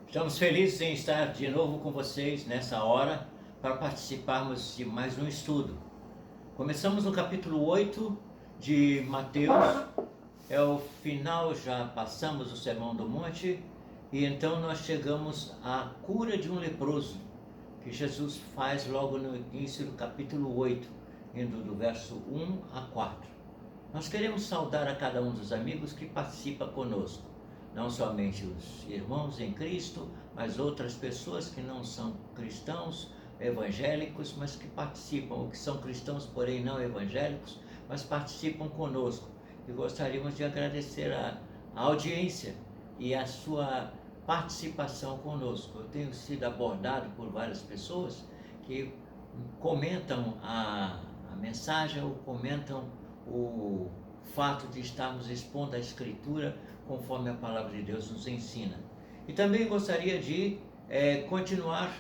Estamos felizes em estar de novo com vocês nessa hora para participarmos de mais um estudo. Começamos no capítulo 8 de Mateus, é o final, já passamos o Sermão do Monte e então nós chegamos à cura de um leproso, que Jesus faz logo no início do capítulo 8, indo do verso 1 a 4. Nós queremos saudar a cada um dos amigos que participa conosco. Não somente os irmãos em Cristo, mas outras pessoas que não são cristãos evangélicos, mas que participam, ou que são cristãos, porém não evangélicos, mas participam conosco. E gostaríamos de agradecer a audiência e a sua participação conosco. Eu tenho sido abordado por várias pessoas que comentam a mensagem ou comentam o fato de estarmos expondo a Escritura conforme a palavra de Deus nos ensina. E também gostaria de continuar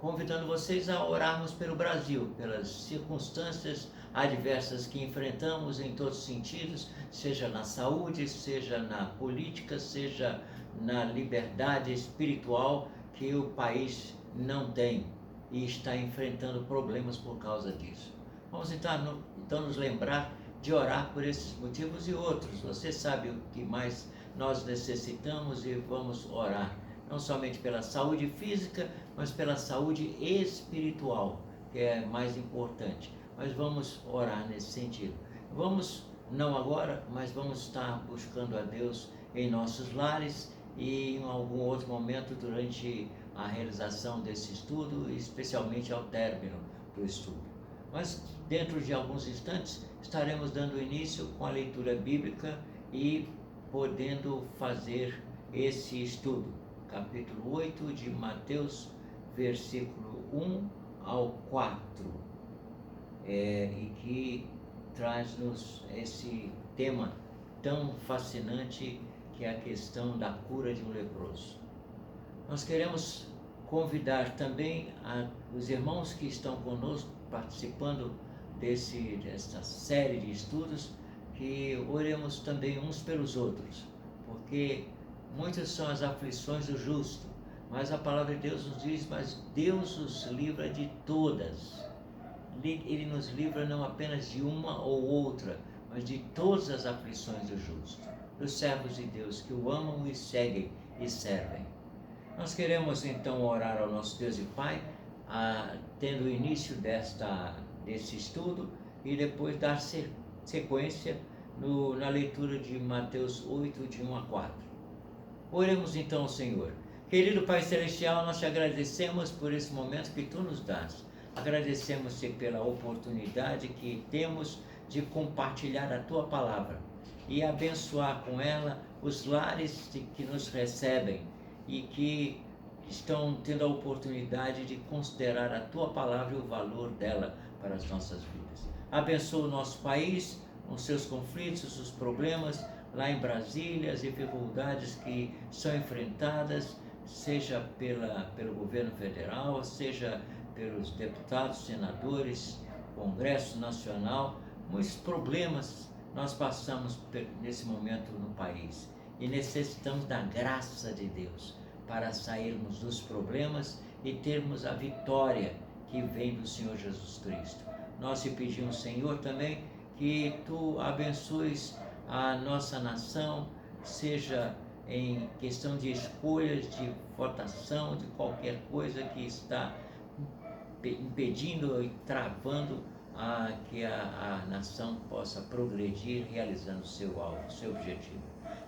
convidando vocês a orarmos pelo Brasil, pelas circunstâncias adversas que enfrentamos em todos os sentidos, seja na saúde, seja na política, seja na liberdade espiritual que o país não tem e está enfrentando problemas por causa disso. Vamos então nos lembrar de orar por esses motivos e outros. Você sabe o que mais nós necessitamos e vamos orar. Não somente pela saúde física, mas pela saúde espiritual, que é mais importante. Mas vamos orar nesse sentido. Vamos, não agora, mas vamos estar buscando a Deus em nossos lares e em algum outro momento durante a realização desse estudo, especialmente ao término do estudo. Mas dentro de alguns instantes estaremos dando início com a leitura bíblica e podendo fazer esse estudo. Capítulo 8 de Mateus, versículo 1 ao 4, e que traz-nos esse tema tão fascinante que é a questão da cura de um leproso. Nós queremos convidar também os irmãos que estão conosco participando desta série de estudos, que oremos também uns pelos outros, porque muitas são as aflições do justo, mas a palavra de Deus nos diz, mas Deus os livra de todas. Ele nos livra não apenas de uma ou outra, mas de todas as aflições do justo, dos servos de Deus que o amam e seguem e servem. Nós queremos então orar ao nosso Deus e Pai, tendo o início desse estudo e depois dar sequência na leitura de Mateus 8, de 1 a 4. Oremos então ao Senhor. Querido Pai Celestial, nós te agradecemos por esse momento que Tu nos dás. Agradecemos-te pela oportunidade que temos de compartilhar a Tua palavra e abençoar com ela os lares que nos recebem e que estão tendo a oportunidade de considerar a Tua palavra e o valor dela para as nossas vidas. Abençoa o nosso país, os seus conflitos, os problemas lá em Brasília, as dificuldades que são enfrentadas, seja pelo governo federal, seja pelos deputados, senadores, Congresso Nacional. Muitos problemas nós passamos nesse momento no país e necessitamos da graça de Deus para sairmos dos problemas e termos a vitória que vem do Senhor Jesus Cristo. Nós te pedimos, Senhor, também que Tu abençoes a nossa nação, seja em questão de escolhas, de votação, de qualquer coisa que está impedindo e travando que a nação possa progredir realizando o seu alvo, o seu objetivo.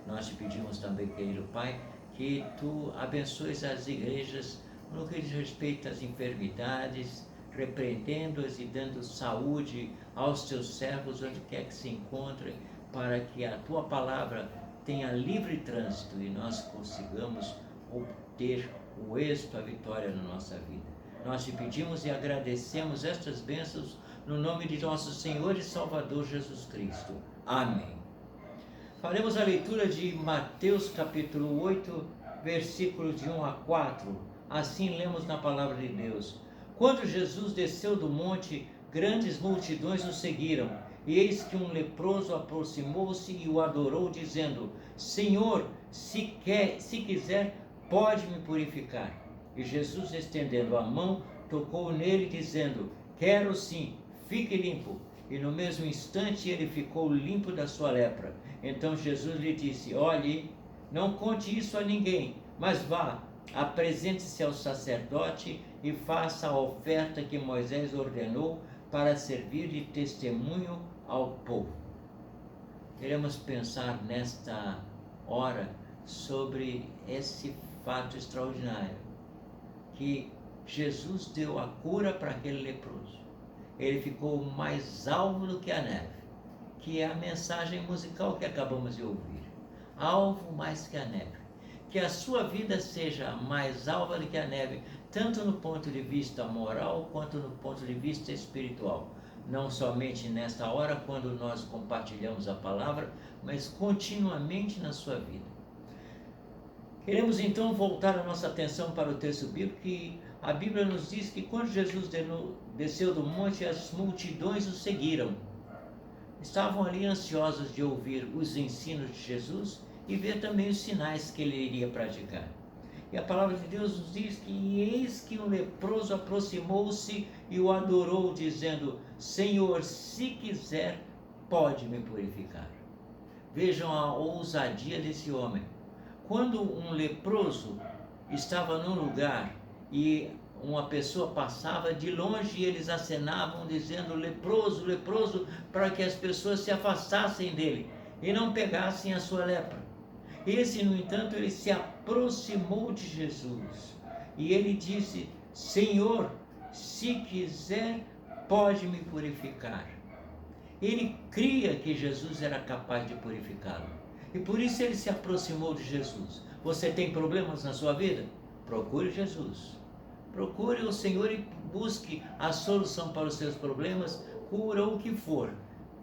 Nós te pedimos também, querido Pai, que Tu abençoes as igrejas no que diz respeito às enfermidades, repreendendo-as e dando saúde aos Teus servos onde quer que se encontrem, para que a Tua palavra tenha livre trânsito e nós consigamos obter o êxito, a vitória na nossa vida. Nós te pedimos e agradecemos estas bênçãos no nome de nosso Senhor e Salvador Jesus Cristo. Amém. Faremos a leitura de Mateus capítulo 8, versículos de 1 a 4. Assim lemos na palavra de Deus. Quando Jesus desceu do monte, grandes multidões o seguiram. E eis que um leproso aproximou-se e o adorou, dizendo: Senhor, se quiser, pode me purificar. E Jesus, estendendo a mão, tocou nele, dizendo: quero sim, fique limpo. E no mesmo instante ele ficou limpo da sua lepra. Então Jesus lhe disse: olhe, não conte isso a ninguém, mas vá, apresente-se ao sacerdote e faça a oferta que Moisés ordenou para servir de testemunho ao povo. Queremos pensar nesta hora sobre esse fato extraordinário, que Jesus deu a cura para aquele leproso. Ele ficou mais alvo do que a neve, que é a mensagem musical que acabamos de ouvir. Alvo mais que a neve. Que a sua vida seja mais alva do que a neve, tanto no ponto de vista moral, quanto no ponto de vista espiritual. Não somente nesta hora, quando nós compartilhamos a palavra, mas continuamente na sua vida. Queremos então voltar a nossa atenção para o texto bíblico, que a Bíblia nos diz que quando Jesus desceu do monte, as multidões o seguiram. Estavam ali ansiosos de ouvir os ensinos de Jesus e ver também os sinais que ele iria praticar. E a palavra de Deus nos diz que eis que um leproso aproximou-se e o adorou, dizendo: Senhor, se quiser, pode me purificar. Vejam a ousadia desse homem. Quando um leproso estava num lugar e uma pessoa passava, de longe eles acenavam dizendo: leproso, leproso, para que as pessoas se afastassem dele e não pegassem a sua lepra. Esse, no entanto, ele se aproximou de Jesus e ele disse: Senhor, se quiser, pode me purificar. Ele cria que Jesus era capaz de purificá-lo e por isso ele se aproximou de Jesus. Você tem problemas na sua vida? Procure Jesus. Procure o Senhor e busque a solução para os seus problemas, cura ou o que for.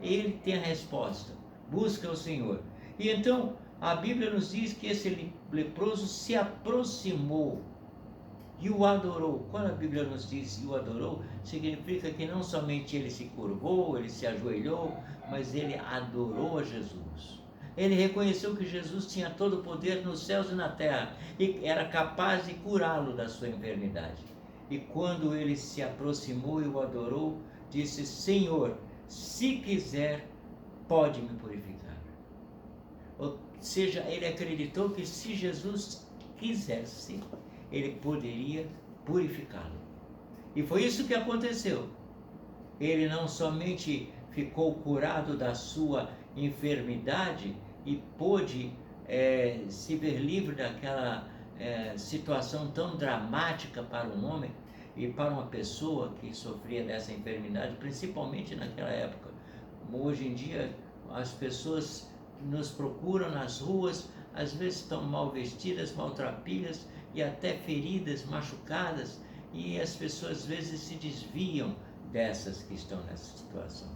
Ele tem a resposta. Busca o Senhor. E então a Bíblia nos diz que esse leproso se aproximou e o adorou. Quando a Bíblia nos diz e o adorou, significa que não somente ele se curvou, ele se ajoelhou, mas ele adorou a Jesus. Ele reconheceu que Jesus tinha todo o poder nos céus e na terra e era capaz de curá-lo da sua enfermidade. E quando ele se aproximou e o adorou, disse: Senhor, se quiser, pode me purificar. Ou seja, ele acreditou que se Jesus quisesse, ele poderia purificá-lo. E foi isso que aconteceu. Ele não somente ficou curado da sua enfermidade e pôde se ver livre daquela situação tão dramática para um homem e para uma pessoa que sofria dessa enfermidade, principalmente naquela época. Hoje em dia, as pessoas nos procuram nas ruas, às vezes estão mal vestidas, maltrapilhas e até feridas, machucadas, e as pessoas às vezes se desviam dessas que estão nessa situação.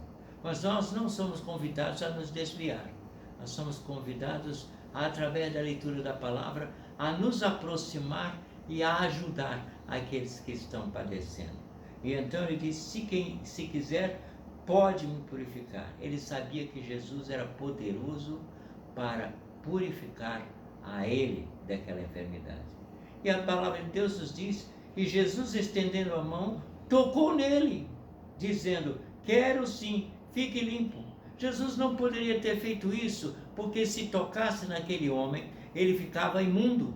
Mas nós não somos convidados a nos desviar. Nós somos convidados, através da leitura da palavra, a nos aproximar e a ajudar aqueles que estão padecendo. E então ele disse: se quiser, pode me purificar. Ele sabia que Jesus era poderoso para purificar a ele daquela enfermidade. E a palavra de Deus nos diz que Jesus, estendendo a mão, tocou nele, dizendo: quero sim, fique limpo. Jesus não poderia ter feito isso, porque se tocasse naquele homem, ele ficava imundo.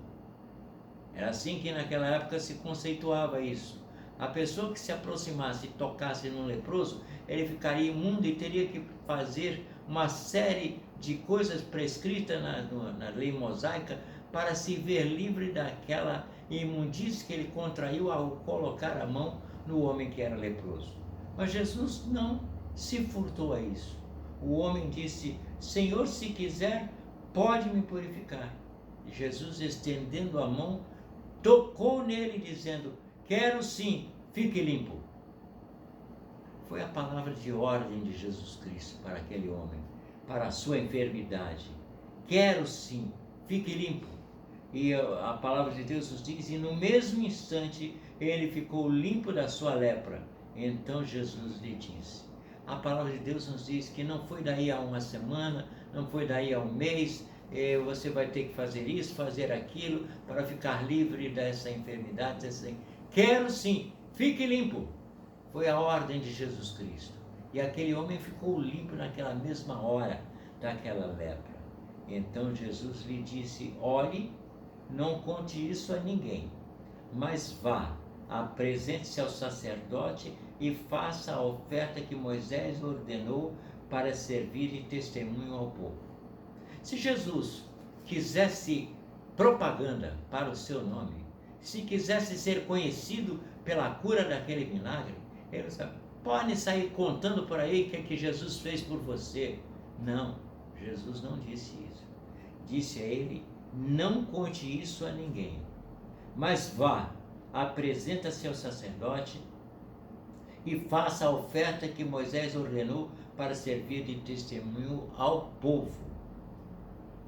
Era assim que naquela época se conceituava isso. A pessoa que se aproximasse e tocasse num leproso, ele ficaria imundo e teria que fazer uma série de coisas prescritas na lei mosaica para se ver livre daquela imundície que ele contraiu ao colocar a mão no homem que era leproso. Mas Jesus não se furtou a isso. O homem disse: Senhor, se quiser, pode me purificar. E Jesus, estendendo a mão, tocou nele, dizendo: quero sim, fique limpo. Foi a palavra de ordem de Jesus Cristo para aquele homem, para a sua enfermidade. Quero sim, fique limpo. E a palavra de Deus nos diz: e no mesmo instante ele ficou limpo da sua lepra. Então Jesus lhe disse. A palavra de Deus nos diz que não foi daí a uma semana, não foi daí a um mês, você vai ter que fazer isso, fazer aquilo, para ficar livre dessa enfermidade. Quero sim, fique limpo. Foi a ordem de Jesus Cristo. E aquele homem ficou limpo naquela mesma hora daquela lepra. Então Jesus lhe disse: olhe, não conte isso a ninguém, mas vá, apresente-se ao sacerdote e faça a oferta que Moisés ordenou para servir de testemunho ao povo. Se Jesus quisesse propaganda para o seu nome, se quisesse ser conhecido pela cura daquele milagre, ele pode sair contando por aí o que Jesus fez por você. Não, Jesus não disse isso. Disse a ele: não conte isso a ninguém, mas vá, apresenta-se ao sacerdote e faça a oferta que Moisés ordenou para servir de testemunho ao povo.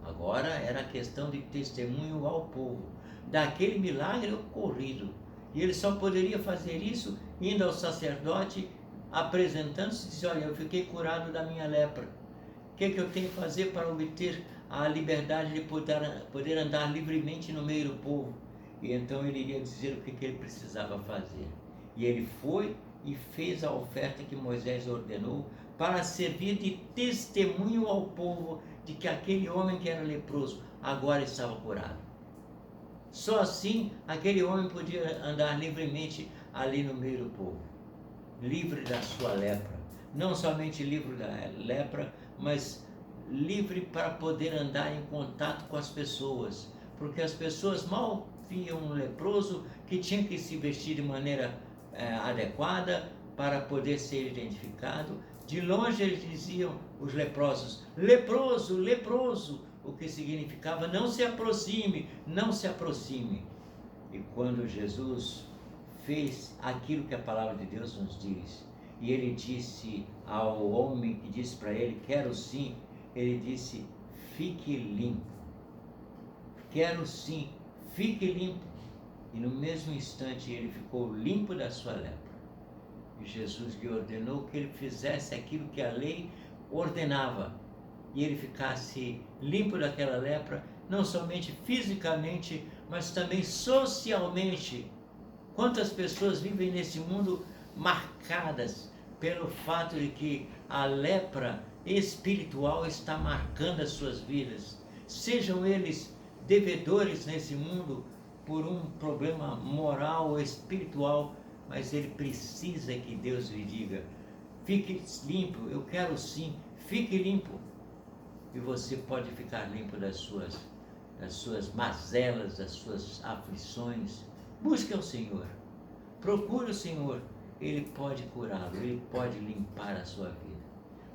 Agora era questão de testemunho ao povo daquele milagre ocorrido. E ele só poderia fazer isso indo ao sacerdote, apresentando-se e dizendo: olha, eu fiquei curado da minha lepra. O que eu tenho que fazer para obter a liberdade de poder andar livremente no meio do povo? E então ele iria dizer o que ele precisava fazer. E ele foi e fez a oferta que Moisés ordenou para servir de testemunho ao povo de que aquele homem que era leproso agora estava curado. Só assim aquele homem podia andar livremente ali no meio do povo, livre da sua lepra. Não somente livre da lepra, mas livre para poder andar em contato com as pessoas, porque as pessoas mal viam um leproso que tinha que se vestir de maneira adequada para poder ser identificado. De longe eles diziam, os leprosos: leproso, leproso, o que significava: não se aproxime, não se aproxime. E quando Jesus fez aquilo que a palavra de Deus nos diz, e ele disse ao homem que disse para ele: quero sim, ele disse: fique limpo. Quero sim, fique limpo. E no mesmo instante ele ficou limpo da sua lepra. E Jesus lhe ordenou que ele fizesse aquilo que a lei ordenava, e ele ficasse limpo daquela lepra, não somente fisicamente, mas também socialmente. Quantas pessoas vivem nesse mundo marcadas pelo fato de que a lepra espiritual está marcando as suas vidas, sejam eles devedores nesse mundo por um problema moral ou espiritual, mas ele precisa que Deus lhe diga: fique limpo, eu quero sim, fique limpo. E você pode ficar limpo das suas mazelas, das suas aflições. Busque ao Senhor, procure o Senhor, Ele pode curá-lo, Ele pode limpar a sua vida.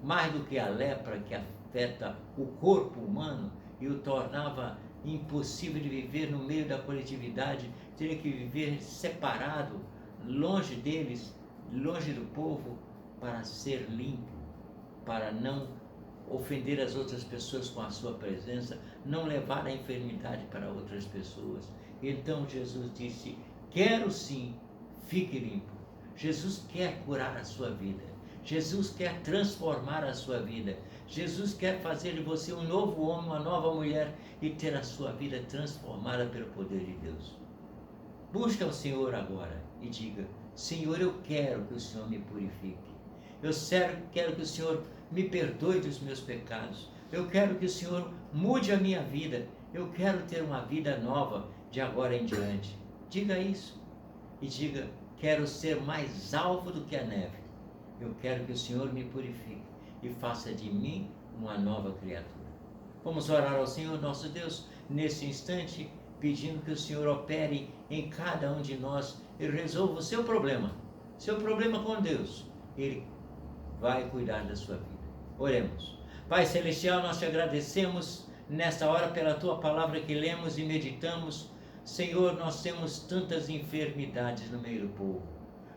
Mais do que a lepra que afeta o corpo humano e o tornava impossível de viver no meio da coletividade, teria que viver separado, longe deles, longe do povo, para ser limpo, para não ofender as outras pessoas com a sua presença, não levar a enfermidade para outras pessoas. Então Jesus disse: quero sim, fique limpo. Jesus quer curar a sua vida, Jesus quer transformar a sua vida, Jesus quer fazer de você um novo homem, uma nova mulher, e ter a sua vida transformada pelo poder de Deus. Busque ao Senhor agora e diga: Senhor, eu quero que o Senhor me purifique. Eu quero que o Senhor me perdoe dos meus pecados. Eu quero que o Senhor mude a minha vida. Eu quero ter uma vida nova de agora em diante. Diga isso. E diga: quero ser mais alvo do que a neve. Eu quero que o Senhor me purifique e faça de mim uma nova criatura. Vamos orar ao Senhor nosso Deus nesse instante, pedindo que o Senhor opere em cada um de nós e resolva o seu problema com Deus. Ele vai cuidar da sua vida. Oremos. Pai Celestial, nós te agradecemos nesta hora pela tua palavra que lemos e meditamos. Senhor, nós temos tantas enfermidades no meio do povo,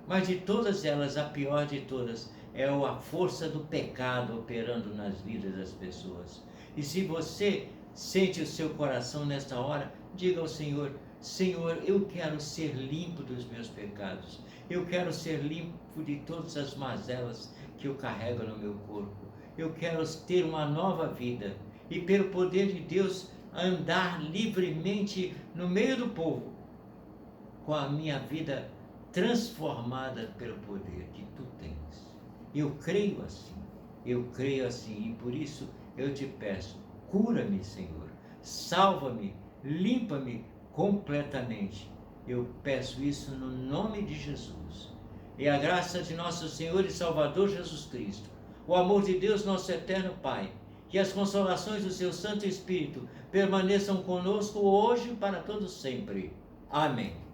mas de todas elas, a pior de todas é a força do pecado operando nas vidas das pessoas. E se você sente o seu coração nesta hora, diga ao Senhor: Senhor, eu quero ser limpo dos meus pecados. Eu quero ser limpo de todas as mazelas que eu carrego no meu corpo. Eu quero ter uma nova vida. e pelo poder de Deus andar livremente no meio do povo, com a minha vida transformada pelo poder que tu tens. Eu creio assim, e por isso eu te peço, cura-me, Senhor, salva-me, limpa-me completamente. Eu peço isso no nome de Jesus. E a graça de nosso Senhor e Salvador Jesus Cristo, o amor de Deus, nosso eterno Pai, e as consolações do seu Santo Espírito permaneçam conosco hoje e para todo sempre. Amém.